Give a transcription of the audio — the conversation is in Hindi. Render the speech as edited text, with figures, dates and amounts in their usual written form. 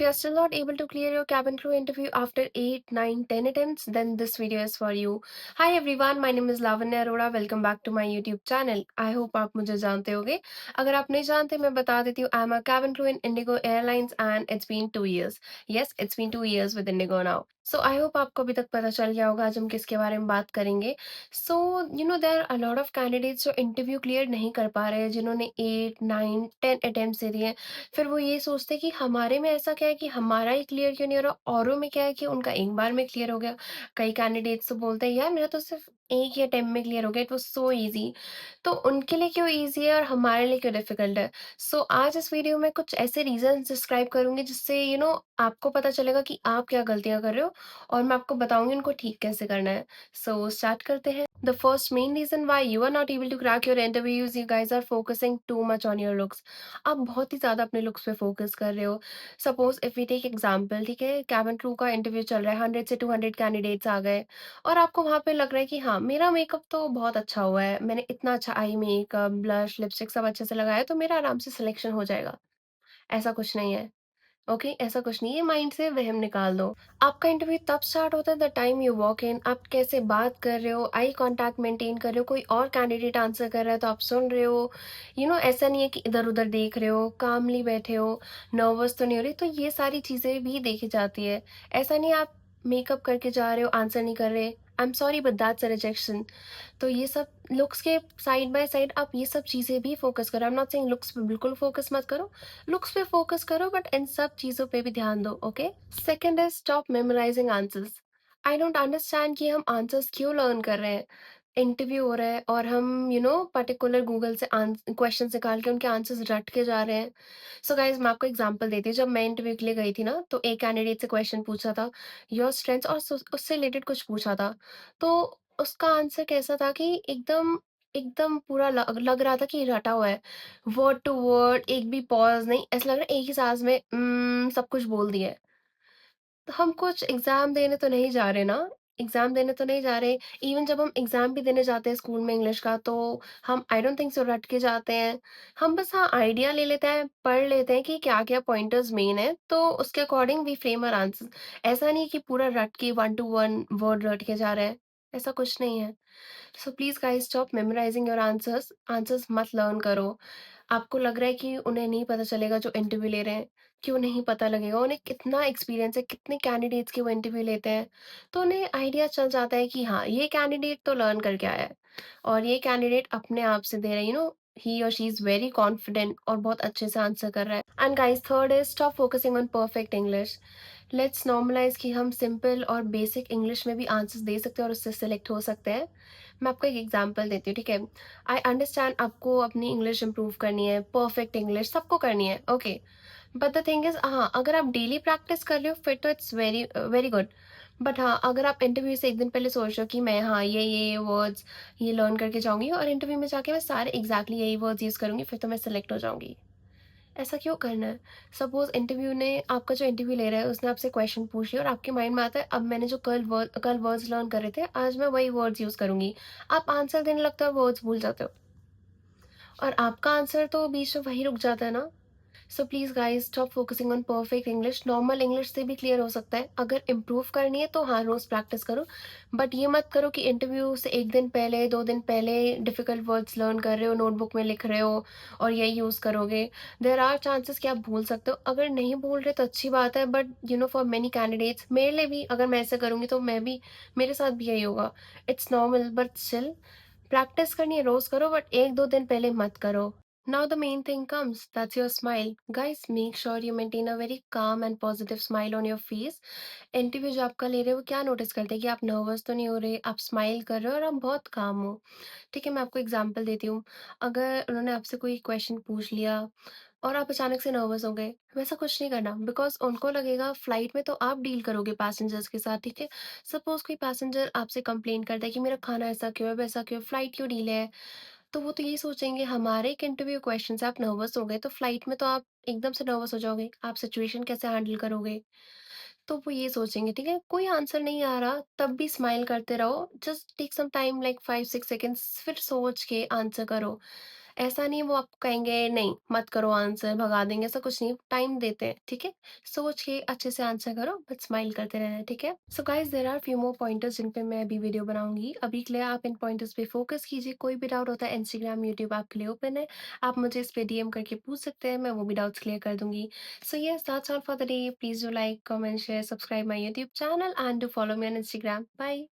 you are still not able to clear your cabin crew interview after 8, 9, 10 attempts, then this video is for you. Hi everyone, my name is Lavanya Arora. Welcome back to my YouTube channel. I hope आप मुझे जानते होगे. अगर आप नहीं जानते मैं बता देती हूँ. I'm a cabin crew in Indigo Airlines and it's been 2 years. Yes, it's been 2 years with Indigo now. So I hope आपको अभी तक पता चल गया होगा आज हम किसके बारे में बात करेंगे. So there are a lot of candidates जो इंटरव्यू क्लियर नहीं कर पा रहे हैं, जिन्होंने 8, 9, 10 अटेम्प्ट्स दे दिए हैं. फिर वो ये सोचते हैं कि हमारे में ऐसा क्या है कि हमारा ही क्लियर क्यों नहीं हो रहा, औरों में क्या है कि उनका एक बार में क्लियर हो गया. कई कैंडिडेट्स तो बोलते हैं यार मेरा तो सिर्फ एक ही अटेम्प्ट में क्लियर हो गया, इट वाज सो इजी. तो उनके लिए क्यों इजी है और हमारे लिए क्यों डिफिकल्ट है. सो आज इस वीडियो में कुछ ऐसे रीजन डिस्क्राइब करूंगी जिससे आपको पता चलेगा कि आप क्या गलतियां कर रहे हो, और मैं आपको बताऊंगी उनको ठीक कैसे करना है. सो स्टार्ट करते हैं. The first main reason why you are not able to crack your interviews, you guys are focusing too much on your looks. आप बहुत ही ज़्यादा अपने लुक्स पे फोकस कर रहे हो. Suppose if we take example, ठीक है, कैबिन क्रू का इंटरव्यू चल रहा है, 100 से 200 कैंडिडेट्स आ गए, और आपको वहाँ पे लग रहा है कि हाँ मेरा मेकअप तो बहुत अच्छा हुआ है, मैंने इतना अच्छा आई मेकअप, ब्लश, लिपस्टिक सब अच्छे से लगाया है, तो मेरा आराम से सिलेक्शन हो जाएगा. ऐसा कुछ नहीं है. ओके, ऐसा कुछ नहीं है. माइंड से वहम निकाल दो. आपका इंटरव्यू तब स्टार्ट होता है the time you walk in. आप कैसे बात कर रहे हो, आई कांटेक्ट मेंटेन कर रहे हो, कोई और कैंडिडेट आंसर कर रहा है तो आप सुन रहे हो. ऐसा नहीं है कि इधर उधर देख रहे हो, कामली बैठे हो, नर्वस तो नहीं हो रही. तो ये सारी चीज़ें भी देखी जाती है. ऐसा नहीं आप मेकअप करके जा रहे हो, आंसर नहीं कर रहे. I am sorry but that's a rejection. तो ये सब लुक्स के साइड बाय साइड आप ये सब चीज़ें भी फोकस करो. I am not saying looks पे बिल्कुल फोकस मत करो, लुक्स पे फोकस करो, बट इन सब चीज़ों पे भी ध्यान दो. Okay. Second is stop memorizing answers. I don't understand कि हम आंसर्स क्यों लर्न कर रहे हैं. इंटरव्यू हो रहा है और हम पर्टिकुलर गूगल से क्वेश्चन निकाल के उनके आंसर्स रट के जा रहे हैं. सो गाइज मैं आपको एग्जांपल देती हूँ. जब मैं इंटरव्यू के लिए गई थी ना, तो एक कैंडिडेट से क्वेश्चन पूछा था योर स्ट्रेंथ्स, और उससे रिलेटेड कुछ पूछा था. तो उसका आंसर कैसा था कि एकदम एकदम पूरा लग रहा था कि रटा हुआ है, वर्ड टू वर्ड, एक भी पॉज़ नहीं, ऐसा लग रहा है एक ही साँस में सब कुछ बोल दिया है. तो हम कुछ एग्ज़ाम देने तो नहीं जा रहे ना, एग्ज़ाम देने तो नहीं जा रहे. इवन जब हम एग्ज़ाम भी देने जाते हैं स्कूल में इंग्लिश का, तो हम आई डोंट थिंक सो रट के जाते हैं. हम बस हाँ, आइडिया ले लेते हैं, पढ़ लेते हैं कि क्या-क्या पॉइंटर्स मेन है, तो उसके according we frame our answer. ऐसा नहीं कि पूरा रट के 1 टू 1 वर्ड रट के जा रहे हैं, ऐसा कुछ नहीं है. So please guys stop memorizing your answers. Answers मत लर्न करो. आपको लग रहा है कि उन्हें नहीं पता चलेगा जो इंटरव्यू ले रहे हैं. क्यों नहीं पता लगेगा? उन्हें कितना एक्सपीरियंस है, कितने कैंडिडेट्स के वो इंटरव्यू लेते हैं. तो उन्हें आइडिया चल जाता है कि हाँ, ये कैंडिडेट तो लर्न करके आया है, और ये कैंडिडेट अपने आप से दे रहा है, ही और शी इज़ वेरी कॉन्फिडेंट और बहुत अच्छे से आंसर कर रहा है. And guys third is stop focusing on perfect English. Let's normalise कि हम सिंपल और बेसिक इंग्लिश में भी आंसर्स दे सकते हैं और उससे सेलेक्ट हो सकते हैं. मैं आपको एक एग्जांपल देती हूँ, ठीक है? आई अंडरस्टैंड आपको अपनी इंग्लिश इम्प्रूव करनी है, परफेक्ट इंग्लिश सबको करनी है, okay. But the thing is, हाँ, अगर आप डेली प्रैक्टिस कर रहे हो फिर तो it's very very good. But हाँ, अगर आप इंटरव्यू से 1 दिन पहले सोच रहे हो कि मैं हाँ, ये वर्ड्स ये लर्न करके जाऊँगी और इंटरव्यू में जाके मैं सारे एग्ज़ैक्टली यही वर्ड्स यूज़ करूँगी, फिर तो मैं सेलेक्ट हो जाऊँगी. ऐसा क्यों करना है? सपोज़ इंटरव्यू ने आपका जो इंटरव्यू ले रहा है उसने आपसे क्वेश्चन पूछ लिया और आपके माइंड में आता है अब मैंने जो कल वर्ड्स लर्न करे थे, आज मैं वही वर्ड्स यूज़ करूँगी. आप आंसर देने लगते हो और वर्ड्स भूल जाते हो, और आपका आंसर तो बीच में वहीं रुक जाता है ना. सो please guys stop focusing on perfect English. Normal English से भी क्लियर हो सकता है. अगर इम्प्रूव करनी है तो हाँ, रोज़ प्रैक्टिस करो. बट ये मत करो कि इंटरव्यू से 1 दिन पहले, 2 दिन पहले डिफ़िकल्ट वर्ड्स लर्न कर रहे हो, नोटबुक में लिख रहे हो और यही यूज़ करोगे. देयर आर चांसेस कि आप भूल सकते हो. अगर नहीं भूल रहे तो अच्छी बात है, बट फॉर मेनी कैंडिडेट्स, मेरे लिए भी अगर मैं ऐसा करूँगी तो मेरे साथ भी यही होगा. It's normal but still practice करनी है, रोज़ करो, बट 1-2 दिन पहले मत करो. Now the main thing comes, that's your smile. Guys, make sure you maintain a very calm and positive smile on your face. Interview जो आपका ले रहे हो वो क्या नोटिस करते हैं कि आप नर्वस तो नहीं हो रहे, आप स्माइल कर रहे हो और आप बहुत काम हो. ठीक है, मैं आपको एग्जांपल देती हूँ. अगर उन्होंने आपसे कोई क्वेश्चन पूछ लिया और आप अचानक से नर्वस हो गए, वैसा कुछ नहीं करना, बिकॉज उनको लगेगा फ्लाइट में तो आप डील करोगे पैसेंजर्स के साथ, ठीक है. सपोज कोई पैसेंजर आपसे कंप्लेन करता है कि मेरा खाना ऐसा क्यों है, वैसा क्यों है, फ्लाइट क्यों डीले है. तो वो तो यही सोचेंगे हमारे एक इंटरव्यू क्वेश्चन से आप नर्वस हो गए, तो फ्लाइट में तो आप एकदम से नर्वस हो जाओगे, आप सिचुएशन कैसे हैंडल करोगे. तो वो ये सोचेंगे, ठीक है, कोई आंसर नहीं आ रहा तब भी स्माइल करते रहो. Just take some time like 5-6 seconds, फिर सोच के आंसर करो. ऐसा नहीं वो आपको कहेंगे नहीं मत करो आंसर, भगा देंगे, ऐसा कुछ नहीं, टाइम देते हैं, ठीक है? सोच के अच्छे से आंसर करो बट स्माइल करते रहना है, ठीक है? So guys there are few more pointers जिन पे मैं अभी वीडियो बनाऊँगी। अभी के लिए आप इन पॉइंटर्स पे फोकस कीजिए, कोई भी डाउट होता है इंस्टाग्राम, यूट्यूब आपके लिए ओपन है। आप मुझे इस पे डीएम करके पूछ सकते हैं, मैं वो भी डाउट्स क्लियर कर दूँगी। So yes that's all for the day. Please do like, comment, share, subscribe my YouTube channel and do follow me on Instagram. Bye.